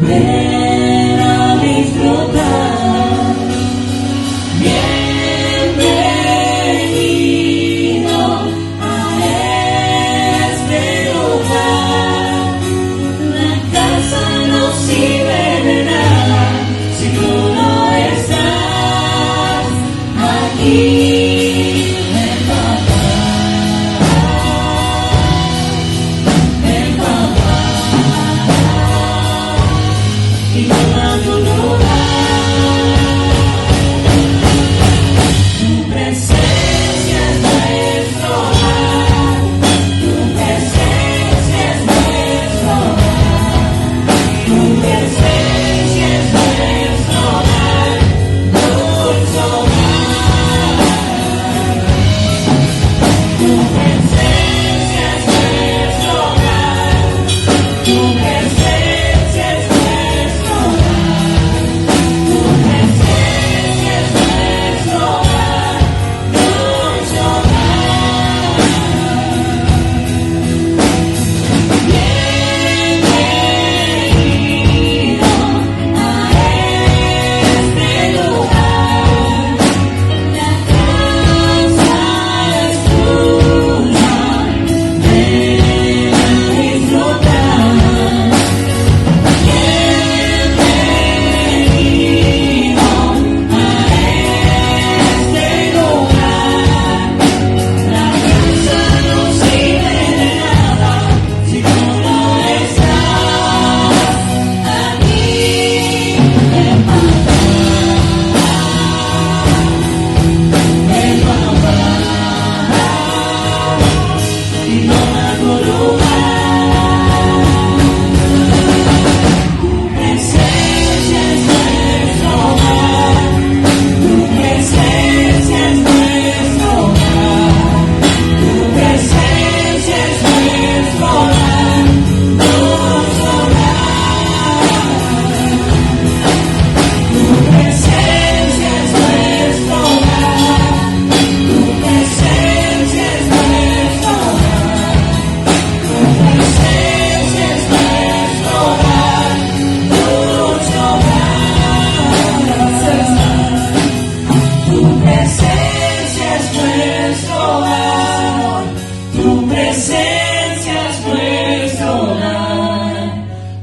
ven a disfrutar. Bienvenido a este lugar. La casa no sirve de nada si tú no estás aquí.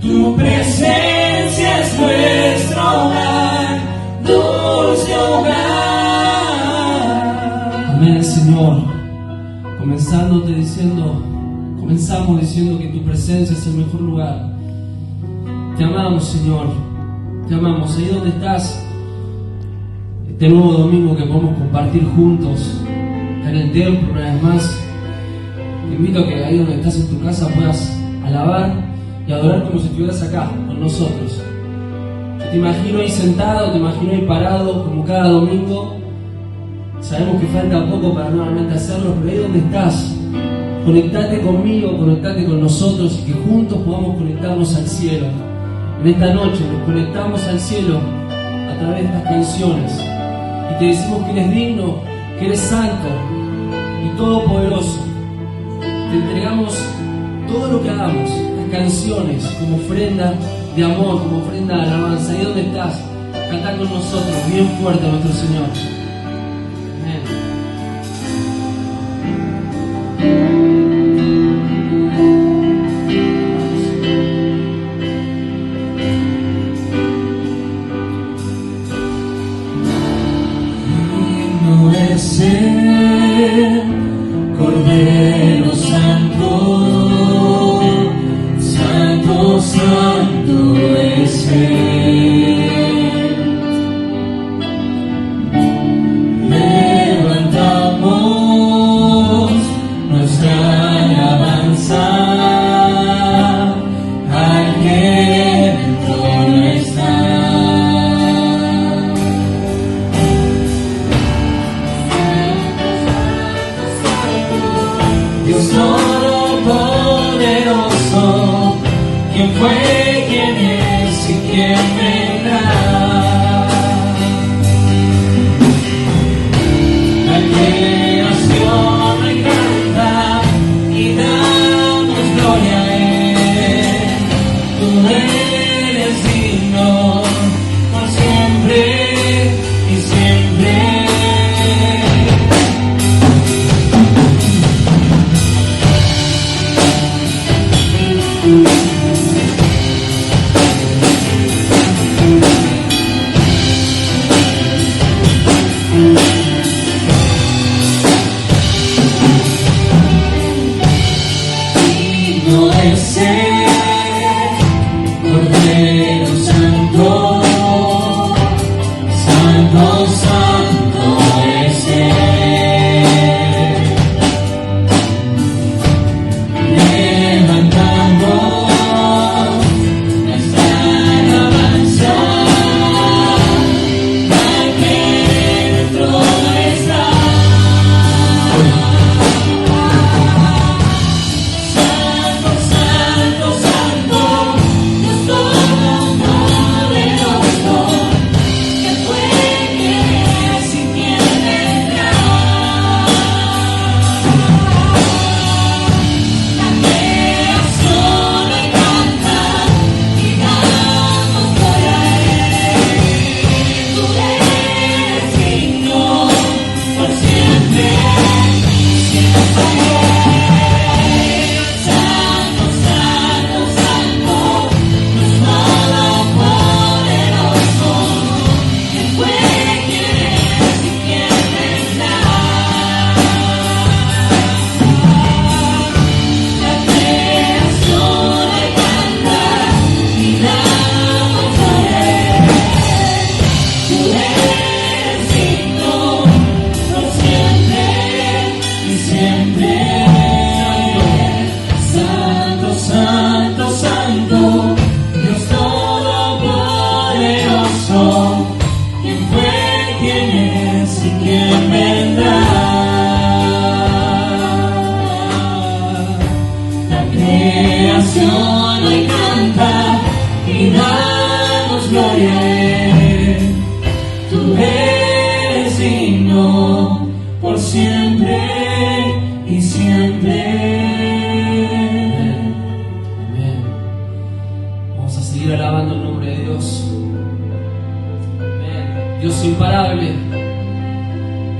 Tu presencia es nuestro hogar, dulce hogar. Amén, Señor. Comenzamos diciendo que tu presencia es el mejor lugar. Te amamos, Señor. Te amamos. Ahí donde estás, este nuevo domingo que podemos compartir juntos en el templo una vez más. Te invito a que ahí donde estás en tu casa puedas alabar y adorar como si estuvieras acá con nosotros. Te imagino ahí sentado, te imagino ahí parado como cada domingo. Sabemos que falta poco para nuevamente hacerlo, pero ahí donde estás, conectate conmigo, conectate con nosotros y que juntos podamos conectarnos al cielo. En esta noche nos conectamos al cielo a través de estas canciones y te decimos que eres digno, que eres santo y todopoderoso. Te entregamos todo lo que hagamos, las canciones, como ofrenda de amor, como ofrenda de alabanza. Ahí donde estás, canta con nosotros bien fuerte a nuestro Señor. Amén. Digno es el Cordero Santo, Santo, Santo es Él. Levantamos nuestra alabanza al que en el trono está. Dios Todopoderoso, quien fue, quien es y damos gloria. Tú eres digno por siempre y siempre. Amén. Vamos a seguir alabando el nombre de Dios. Amén. Dios imparable,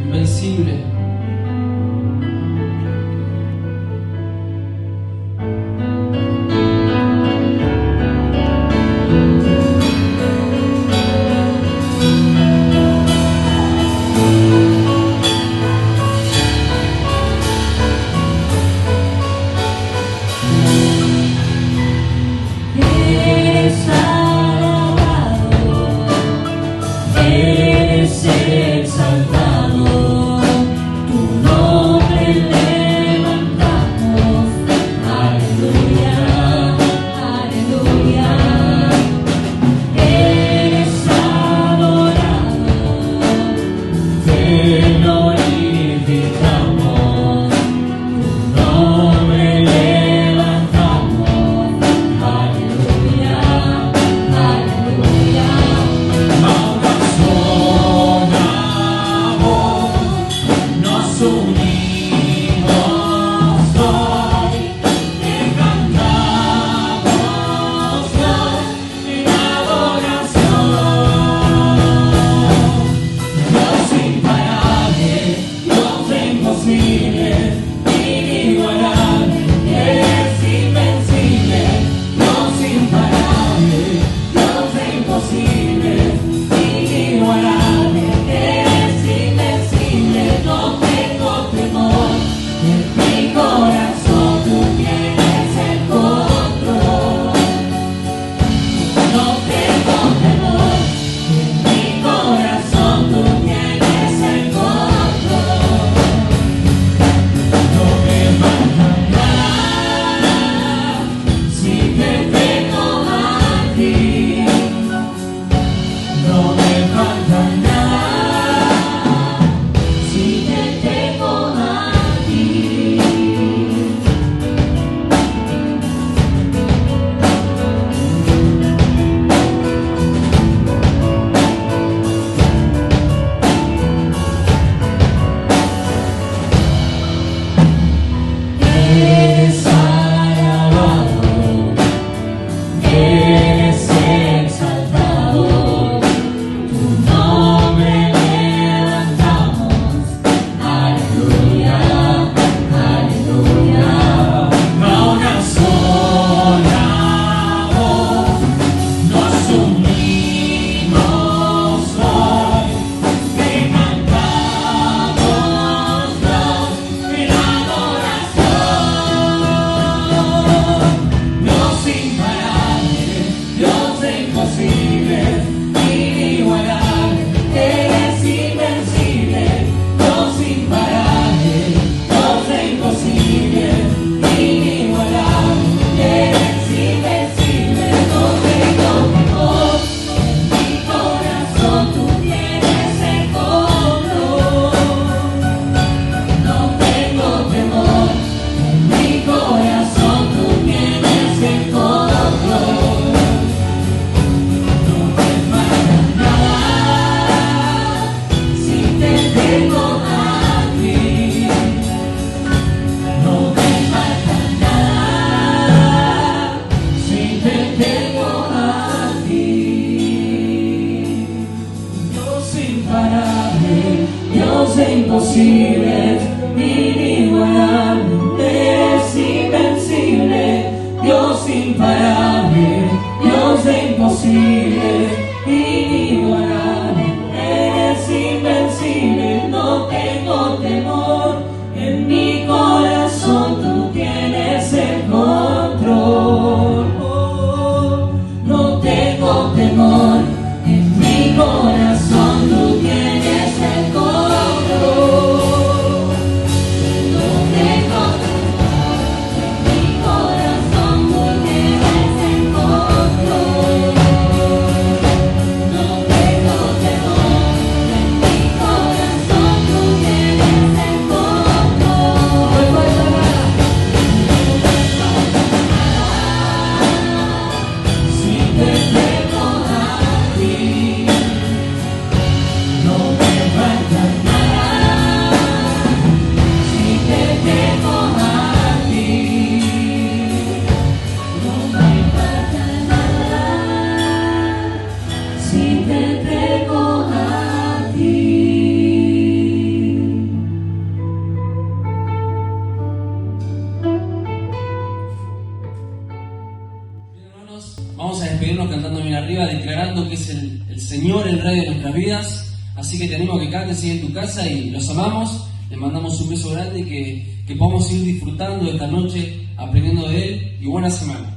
invencible. Eres exaltado, tu nombre levantamos. Aleluya, aleluya. Eres adorado, te glorificamos. Tu nombre levantamos. Aleluya, aleluya. Nos unimos hoy, te cantamos en adoración. Dios imparable, Dios imposible, inigualable, eres invencible. Dios imparable, Dios imposible, inigualable, eres invencible. No tengo temor, en mi corazón tú tienes el control. No tengo temor, en mi corazón tú tienes el control. No me falta nada si te tengo a ti. No me falta nada si te tengo a ti. Eres alabado, eres exaltado, tu nombre levantamos. Aleluya, aleluya. A una sola voz nos unimos hoy, te cantamos en adoración. Dios imparable, Dios imposible, inigualable, eres invencible. Dios imparable, Dios imposible, inigualable, eres invencible. No tengo temor, en mi corazón tú tienes el control. No tengo temor, en mi corazón tú tienes el control. No me falta nada si te tengo a ti. No me falta nada si te tengo a ti. Dios imparable, Dios imposible, inigualable, eres invencible. Dios imparable, Dios imposible, inigualable, eres invencible. No tengo temor, en mi corazón tú tienes el control. No tengo temor, en mi corazón tú tienes el control. No tengo temor, en mi corazón tú tienes el control. arriba declarando que es el Señor, el Rey de nuestras vidas. Así que te animo a que cantes ahí en tu casa y los amamos. Les mandamos un beso grande y que podamos ir disfrutando de esta noche, aprendiendo de Él, y buena semana.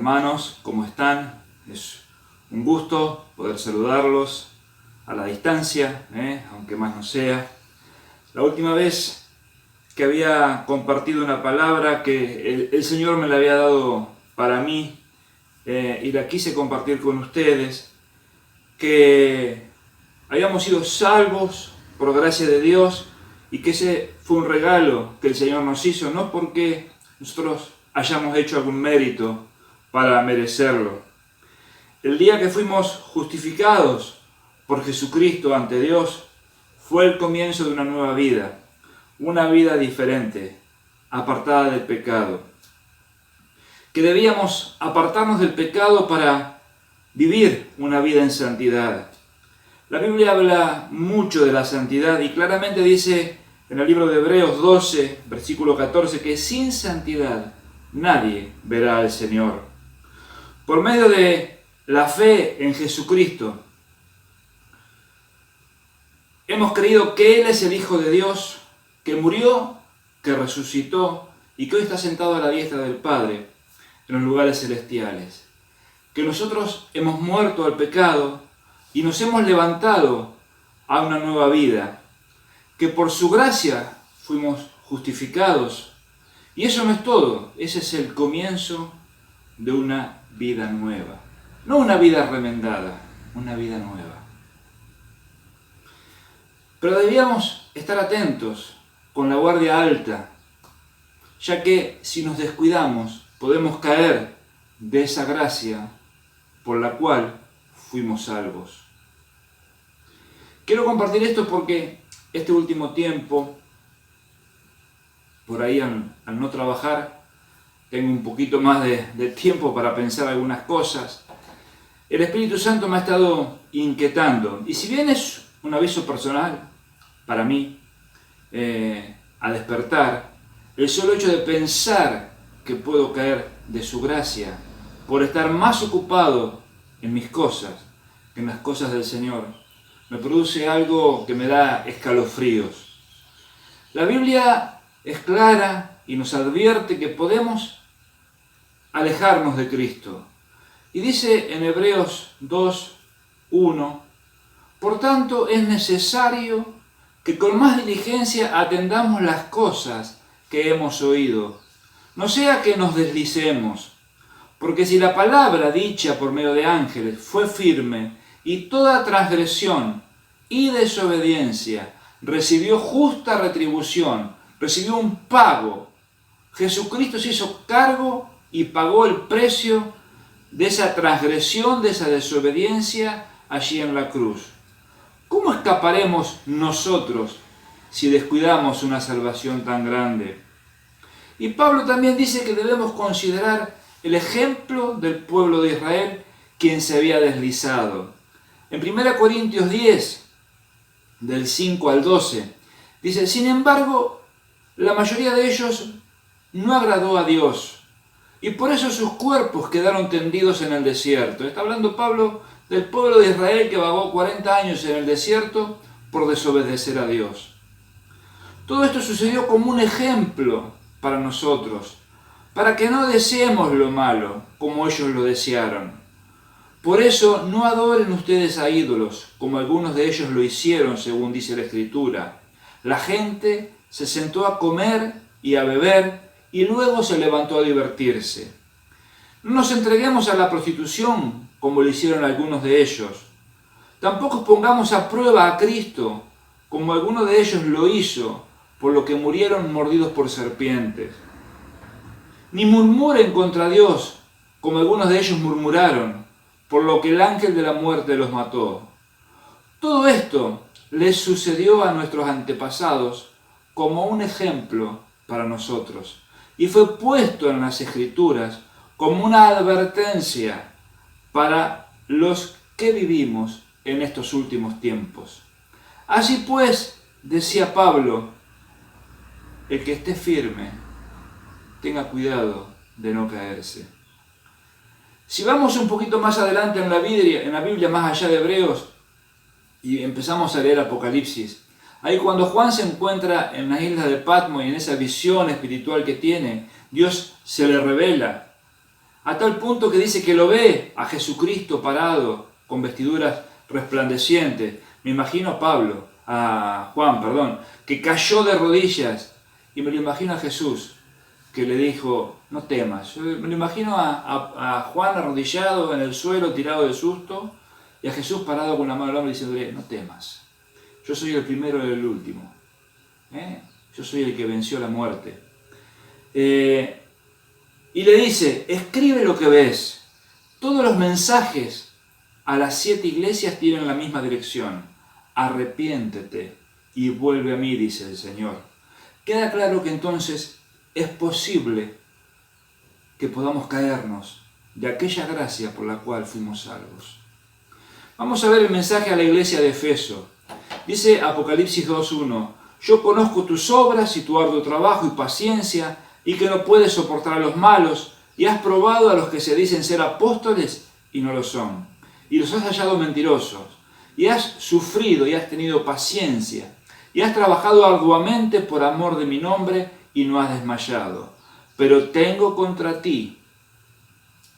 Hermanos, ¿cómo están? Es un gusto poder saludarlos a la distancia, aunque más no sea. La última vez que había compartido una palabra que el Señor me la había dado para mí y la quise compartir con ustedes, que habíamos sido salvos por gracia de Dios y que ese fue un regalo que el Señor nos hizo, no porque nosotros hayamos hecho algún mérito para merecerlo. El día que fuimos justificados por Jesucristo ante Dios fue el comienzo de una nueva vida, una vida diferente, apartada del pecado. Que debíamos apartarnos del pecado para vivir una vida en santidad. La Biblia habla mucho de la santidad y claramente dice en el libro de Hebreos 12, versículo 14, que sin santidad nadie verá al Señor. Por medio de la fe en Jesucristo, hemos creído que Él es el Hijo de Dios, que murió, que resucitó y que hoy está sentado a la diestra del Padre en los lugares celestiales. Que nosotros hemos muerto al pecado y nos hemos levantado a una nueva vida. Que por su gracia fuimos justificados. Y eso no es todo, ese es el comienzo de una vida nueva. No una vida remendada, una vida nueva. Pero debíamos estar atentos, con la guardia alta, ya que si nos descuidamos podemos caer de esa gracia por la cual fuimos salvos. Quiero compartir esto porque este último tiempo, por ahí al no trabajar, tengo un poquito más de tiempo para pensar algunas cosas. El Espíritu Santo me ha estado inquietando. Y si bien es un aviso personal para mí, a despertar, el solo hecho de pensar que puedo caer de su gracia por estar más ocupado en mis cosas que en las cosas del Señor, me produce algo que me da escalofríos. La Biblia es clara y nos advierte que podemos alejarnos de Cristo. Y dice en Hebreos 2:1, por tanto es necesario que con más diligencia atendamos las cosas que hemos oído, no sea que nos deslicemos, porque si la palabra dicha por medio de ángeles fue firme, y toda transgresión y desobediencia recibió justa retribución, recibió un pago, Jesucristo se hizo cargo y pagó el precio de esa transgresión, de esa desobediencia allí en la cruz. ¿Cómo escaparemos nosotros si descuidamos una salvación tan grande? Y Pablo también dice que debemos considerar el ejemplo del pueblo de Israel, quien se había deslizado. En 1 Corintios 10, del 5 al 12, dice, sin embargo, la mayoría de ellos no agradó a Dios, y por eso sus cuerpos quedaron tendidos en el desierto. Está hablando Pablo del pueblo de Israel que vagó 40 años en el desierto por desobedecer a Dios. Todo esto sucedió como un ejemplo para nosotros, para que no deseemos lo malo como ellos lo desearon. Por eso no adoren ustedes a ídolos, como algunos de ellos lo hicieron, según dice la Escritura. La gente se sentó a comer y a beber, y luego se levantó a divertirse. No nos entreguemos a la prostitución, como lo hicieron algunos de ellos. Tampoco pongamos a prueba a Cristo, como alguno de ellos lo hizo, por lo que murieron mordidos por serpientes. Ni murmuren contra Dios, como algunos de ellos murmuraron, por lo que el ángel de la muerte los mató. Todo esto les sucedió a nuestros antepasados como un ejemplo para nosotros, y fue puesto en las Escrituras como una advertencia para los que vivimos en estos últimos tiempos. Así pues, decía Pablo, el que esté firme, tenga cuidado de no caerse. Si vamos un poquito más adelante en la Biblia, más allá de Hebreos, y empezamos a leer Apocalipsis, ahí cuando Juan se encuentra en la isla de Patmos y en esa visión espiritual que tiene, Dios se le revela, a tal punto que dice que lo ve a Jesucristo parado, con vestiduras resplandecientes. Me imagino a Juan, que cayó de rodillas, y me lo imagino a Jesús, que le dijo, no temas. Yo me lo imagino a Juan arrodillado en el suelo, tirado de susto, y a Jesús parado con la mano al hombro diciéndole, no temas, yo soy el primero y el último, yo soy el que venció la muerte. Y le dice, escribe lo que ves. Todos los mensajes a las 7 iglesias tienen la misma dirección. Arrepiéntete y vuelve a mí, dice el Señor. Queda claro que entonces es posible que podamos caernos de aquella gracia por la cual fuimos salvos. Vamos a ver el mensaje a la iglesia de Efeso. Dice Apocalipsis 2:1, yo conozco tus obras y tu arduo trabajo y paciencia, y que no puedes soportar a los malos, y has probado a los que se dicen ser apóstoles y no lo son, y los has hallado mentirosos, y has sufrido y has tenido paciencia, y has trabajado arduamente por amor de mi nombre y no has desmayado. Pero tengo contra ti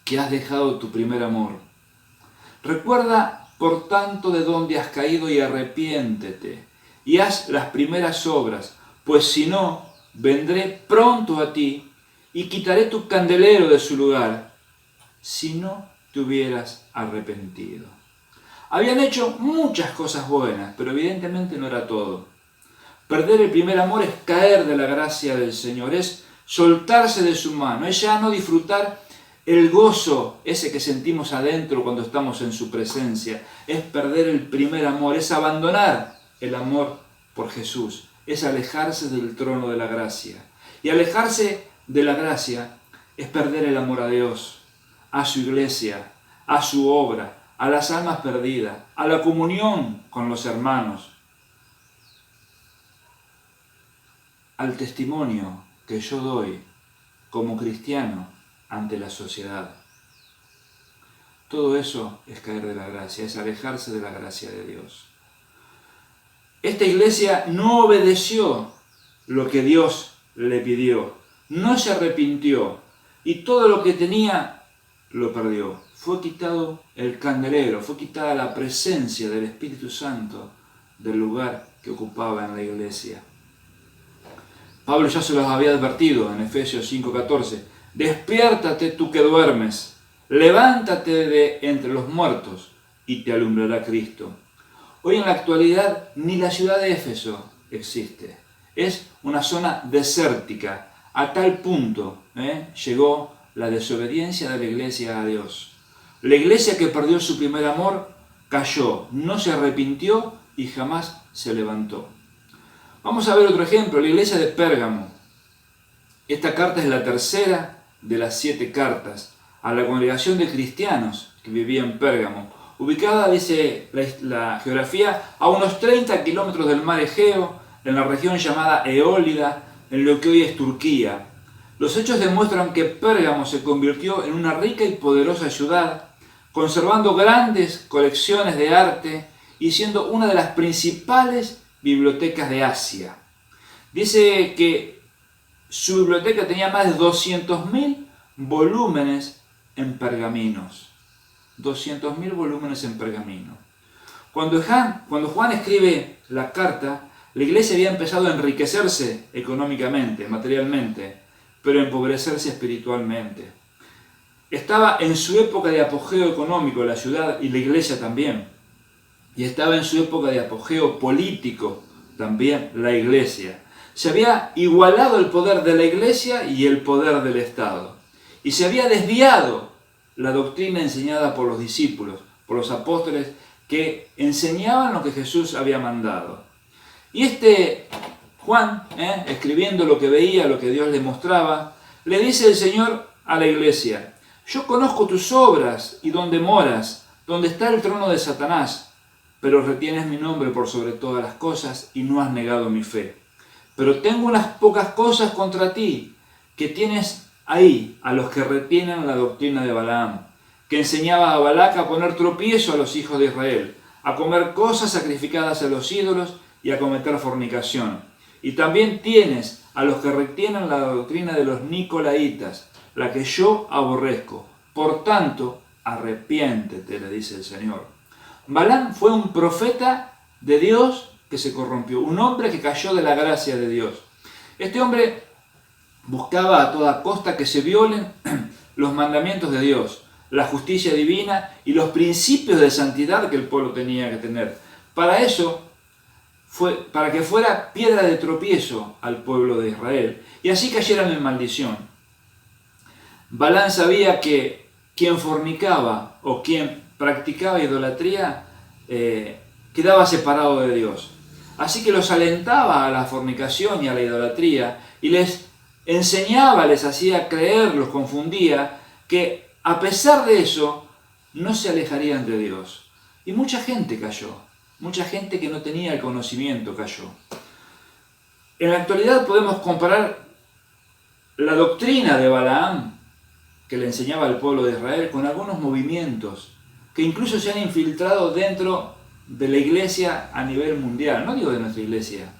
que has dejado tu primer amor. Recuerda, por tanto, de dónde has caído y arrepiéntete, y haz las primeras obras, pues si no, vendré pronto a ti y quitaré tu candelero de su lugar, si no te hubieras arrepentido. Habían hecho muchas cosas buenas, pero evidentemente no era todo. Perder el primer amor es caer de la gracia del Señor, es soltarse de su mano, es ya no disfrutar el gozo ese que sentimos adentro cuando estamos en su presencia, es perder el primer amor, es abandonar el amor por Jesús, es alejarse del trono de la gracia. Y alejarse de la gracia es perder el amor a Dios, a su iglesia, a su obra, a las almas perdidas, a la comunión con los hermanos, al testimonio que yo doy como cristiano ante la sociedad. Todo eso es caer de la gracia, es alejarse de la gracia de Dios. Esta iglesia no obedeció lo que Dios le pidió, no se arrepintió y todo lo que tenía lo perdió. Fue quitado el candelero, fue quitada la presencia del Espíritu Santo del lugar que ocupaba en la iglesia. Pablo ya se los había advertido en Efesios 5:14. Despiértate tú que duermes, levántate de entre los muertos y te alumbrará Cristo. Hoy en la actualidad ni la ciudad de Éfeso existe. Es una zona desértica. A tal punto llegó la desobediencia de la iglesia a Dios. La iglesia que perdió su primer amor cayó, no se arrepintió y jamás se levantó. Vamos a ver otro ejemplo, la iglesia de Pérgamo. Esta carta es la tercera de las 7 cartas a la congregación de cristianos que vivía en Pérgamo, ubicada, dice la geografía, a unos 30 kilómetros del mar Egeo, en la región llamada Eólida, en lo que hoy es Turquía. Los hechos demuestran que Pérgamo se convirtió en una rica y poderosa ciudad, conservando grandes colecciones de arte y siendo una de las principales bibliotecas de Asia. Dice que su biblioteca tenía más de 200.000 volúmenes en pergaminos. 200.000 volúmenes en pergamino. Cuando Juan escribe la carta, la iglesia había empezado a enriquecerse económicamente, materialmente, pero a empobrecerse espiritualmente. Estaba en su época de apogeo económico la ciudad y la iglesia también. Y estaba en su época de apogeo político también la iglesia. Se había igualado el poder de la iglesia y el poder del Estado. Y se había desviado la doctrina enseñada por los discípulos, por los apóstoles, que enseñaban lo que Jesús había mandado. Y Juan, escribiendo lo que veía, lo que Dios le mostraba, le dice el Señor a la iglesia: yo conozco tus obras y dónde moras, donde está el trono de Satanás, pero retienes mi nombre por sobre todas las cosas y no has negado mi fe. Pero tengo unas pocas cosas contra ti, que tienes ahí a los que retienen la doctrina de Balaam, que enseñaba a Balac a poner tropiezo a los hijos de Israel, a comer cosas sacrificadas a los ídolos y a cometer fornicación. Y también tienes a los que retienen la doctrina de los nicolaitas, la que yo aborrezco. Por tanto, arrepiéntete, le dice el Señor. Balaam fue un profeta de Dios que se corrompió, un hombre que cayó de la gracia de Dios. Este hombre buscaba a toda costa que se violen los mandamientos de Dios, la justicia divina y los principios de santidad que el pueblo tenía que tener. Para que fuera piedra de tropiezo al pueblo de Israel y así cayeran en maldición. Balaam sabía que quien fornicaba o quien practicaba idolatría quedaba separado de Dios. Así que los alentaba a la fornicación y a la idolatría y les enseñaba, les hacía creer, los confundía, que a pesar de eso no se alejarían de Dios. Y mucha gente cayó, mucha gente que no tenía el conocimiento cayó. En la actualidad podemos comparar la doctrina de Balaam, que le enseñaba al pueblo de Israel, con algunos movimientos que incluso se han infiltrado dentro de la iglesia a nivel mundial. No digo de nuestra iglesia,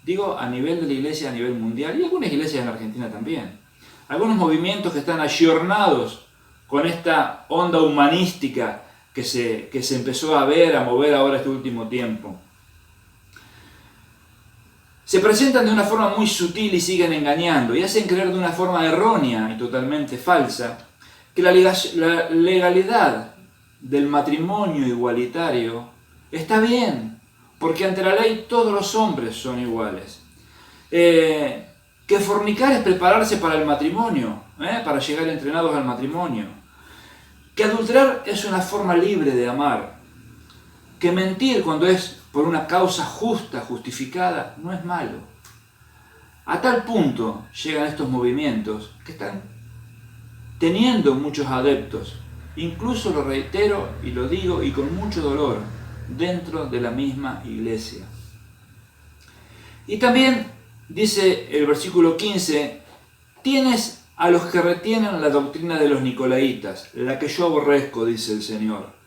digo a nivel de la iglesia a nivel mundial y algunas iglesias en Argentina también. Algunos movimientos que están ayornados con esta onda humanística que se empezó a mover ahora este último tiempo. se presentan de una forma muy sutil y siguen engañando y hacen creer de una forma errónea y totalmente falsa que la legalidad del matrimonio igualitario está bien, porque ante la ley todos los hombres son iguales. Que fornicar es prepararse para el matrimonio, para llegar entrenados al matrimonio. Que adulterar es una forma libre de amar. Que mentir cuando es por una causa justa, justificada, no es malo. A tal punto llegan estos movimientos que están teniendo muchos adeptos. Incluso lo reitero y lo digo y con mucho dolor, dentro de la misma iglesia. Y también dice el versículo 15, tienes a los que retienen la doctrina de los nicolaitas, la que yo aborrezco, dice el Señor.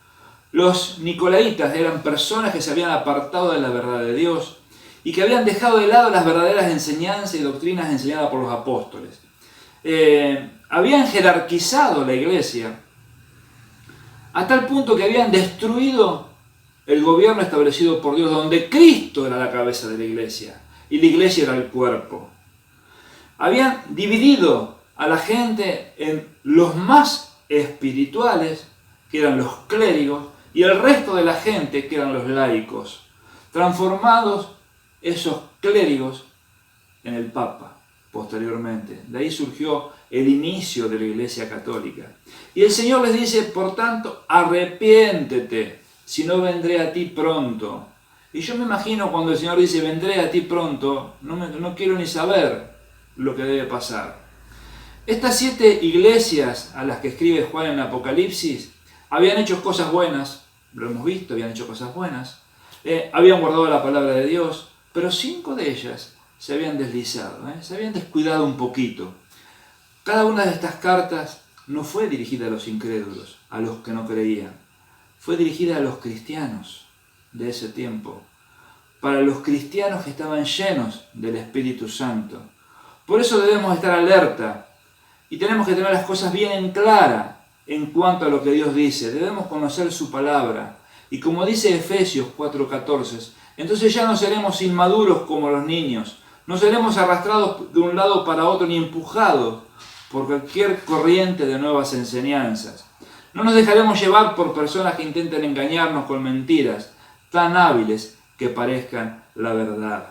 Los nicolaitas eran personas que se habían apartado de la verdad de Dios y que habían dejado de lado las verdaderas enseñanzas y doctrinas enseñadas por los apóstoles. Habían jerarquizado la iglesia a tal punto que habían destruido el gobierno establecido por Dios, donde Cristo era la cabeza de la iglesia y la iglesia era el cuerpo. Habían dividido a la gente en los más espirituales, que eran los clérigos, y el resto de la gente, que eran los laicos, transformados esos clérigos en el Papa posteriormente. De ahí surgió el inicio de la Iglesia Católica. Y el Señor les dice, por tanto, arrepiéntete, si no vendré a ti pronto. Y yo me imagino cuando el Señor dice, vendré a ti pronto, no quiero ni saber lo que debe pasar. Estas 7 iglesias a las que escribe Juan en Apocalipsis habían hecho cosas buenas, lo hemos visto, habían hecho cosas buenas, habían guardado la palabra de Dios, pero 5 de ellas se habían deslizado, se habían descuidado un poquito. Cada una de estas cartas no fue dirigida a los incrédulos, a los que no creían, fue dirigida a los cristianos de ese tiempo, para los cristianos que estaban llenos del Espíritu Santo. Por eso debemos estar alerta y tenemos que tener las cosas bien en clara en cuanto a lo que Dios dice. Debemos conocer su palabra. Y como dice Efesios 4:14, entonces ya no seremos inmaduros como los niños, no seremos arrastrados de un lado para otro ni empujados por cualquier corriente de nuevas enseñanzas. No nos dejaremos llevar por personas que intenten engañarnos con mentiras tan hábiles que parezcan la verdad.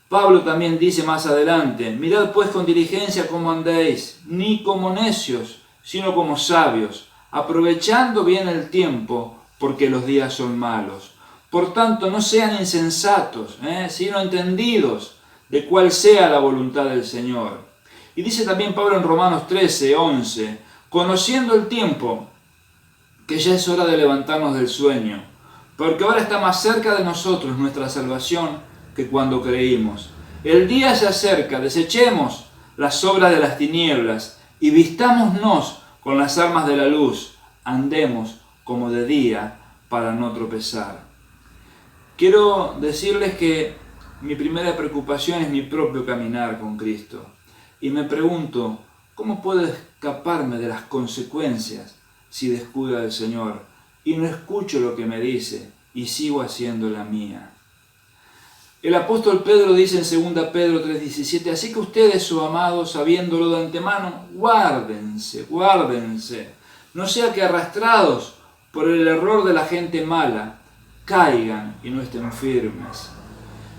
Pablo también dice más adelante, mirad pues con diligencia cómo andéis, ni como necios, sino como sabios, aprovechando bien el tiempo, porque los días son malos. Por tanto, no sean insensatos, sino entendidos de cuál sea la voluntad del Señor. Y dice también Pablo en Romanos 13:11, conociendo el tiempo, que ya es hora de levantarnos del sueño, porque ahora está más cerca de nosotros nuestra salvación que cuando creímos. El día se acerca, desechemos las obras de las tinieblas y vistámonos con las armas de la luz, andemos como de día para no tropezar. Quiero decirles que mi primera preocupación es mi propio caminar con Cristo. Y me pregunto, ¿cómo puedo escaparme de las consecuencias si descuido al Señor y no escucho lo que me dice y sigo haciendo la mía? El apóstol Pedro dice en 2 Pedro 3:17, así que ustedes, oh amados, sabiéndolo de antemano, guárdense, no sea que arrastrados por el error de la gente mala, caigan y no estén firmes.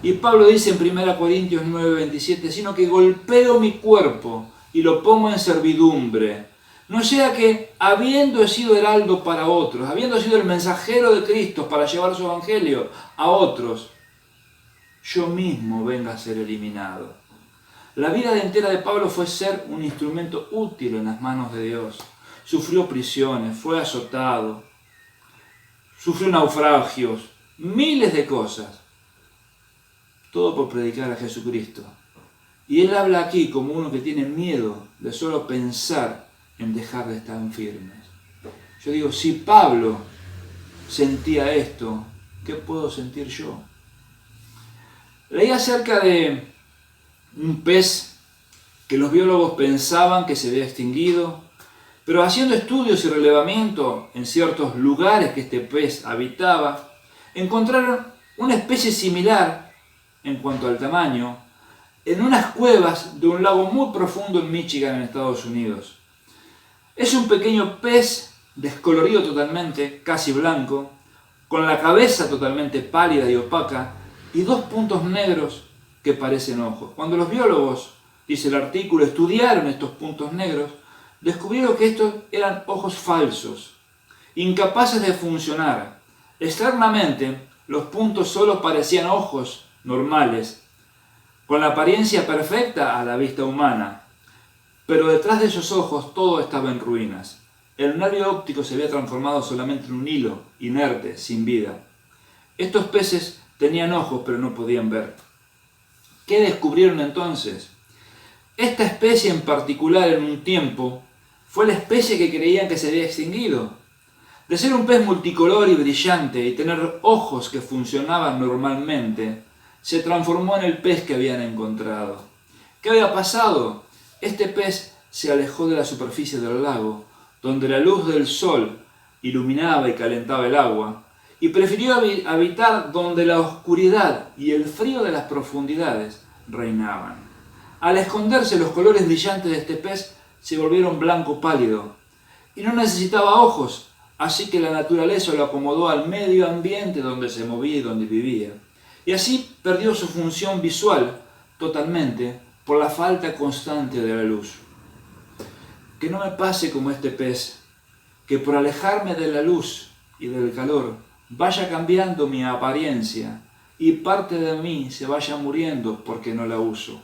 Y Pablo dice en 1 Corintios 9:27, sino que golpeo mi cuerpo y lo pongo en servidumbre, no sea que, habiendo sido heraldo para otros, habiendo sido el mensajero de Cristo para llevar su evangelio a otros, yo mismo venga a ser eliminado. La vida entera de Pablo fue ser un instrumento útil en las manos de Dios. Sufrió prisiones, fue azotado, sufrió naufragios, miles de cosas. Todo por predicar a Jesucristo. Y él habla aquí como uno que tiene miedo de solo pensar en dejar de estar firmes. Yo digo, si Pablo sentía esto, ¿qué puedo sentir yo? Leí acerca de un pez que los biólogos pensaban que se había extinguido, pero haciendo estudios y relevamiento en ciertos lugares que este pez habitaba, encontraron una especie similar en cuanto al tamaño, en unas cuevas de un lago muy profundo en Michigan, en Estados Unidos. Es un pequeño pez descolorido totalmente, casi blanco, con la cabeza totalmente pálida y opaca y dos puntos negros que parecen ojos. Cuando los biólogos, dice el artículo, estudiaron estos puntos negros, descubrieron que estos eran ojos falsos, incapaces de funcionar. Externamente, los puntos solo parecían ojos normales, con la apariencia perfecta a la vista humana, pero detrás de esos ojos todo estaba en ruinas. El nervio óptico se había transformado solamente en un hilo, inerte, sin vida. Estos peces tenían ojos, pero no podían ver. ¿Qué descubrieron entonces? Esta especie en particular en un tiempo fue la especie que creían que se había extinguido. De ser un pez multicolor y brillante y tener ojos que funcionaban normalmente, se transformó en el pez que habían encontrado. ¿Qué había pasado? Este pez se alejó de la superficie del lago, donde la luz del sol iluminaba y calentaba el agua, y prefirió habitar donde la oscuridad y el frío de las profundidades reinaban. Al esconderse, los colores brillantes de este pez se volvieron blanco pálido, y no necesitaba ojos, así que la naturaleza lo acomodó al medio ambiente donde se movía y donde vivía. Y así perdió su función visual totalmente por la falta constante de la luz. Que no me pase como este pez, que por alejarme de la luz y del calor vaya cambiando mi apariencia y parte de mí se vaya muriendo porque no la uso.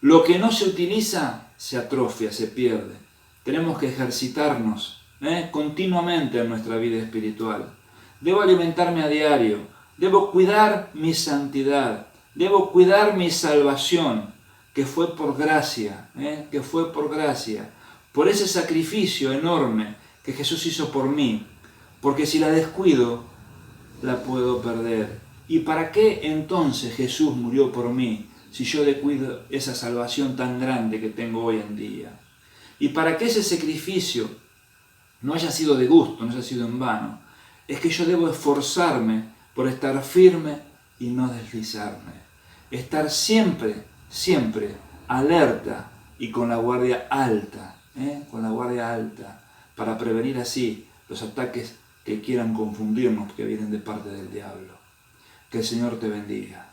Lo que no se utiliza se atrofia, se pierde. Tenemos que ejercitarnos continuamente en nuestra vida espiritual. Debo alimentarme a diario, debo cuidar mi santidad, debo cuidar mi salvación, que fue por gracia, por ese sacrificio enorme que Jesús hizo por mí, porque si la descuido, la puedo perder. ¿Y para qué entonces Jesús murió por mí, si yo descuido esa salvación tan grande que tengo hoy en día? ¿Y para qué ese sacrificio no haya sido de gusto, no haya sido en vano? Es que yo debo esforzarme por estar firme y no deslizarme. Estar siempre alerta y con la guardia alta, para prevenir así los ataques que quieran confundirnos, que vienen de parte del diablo. Que el Señor te bendiga.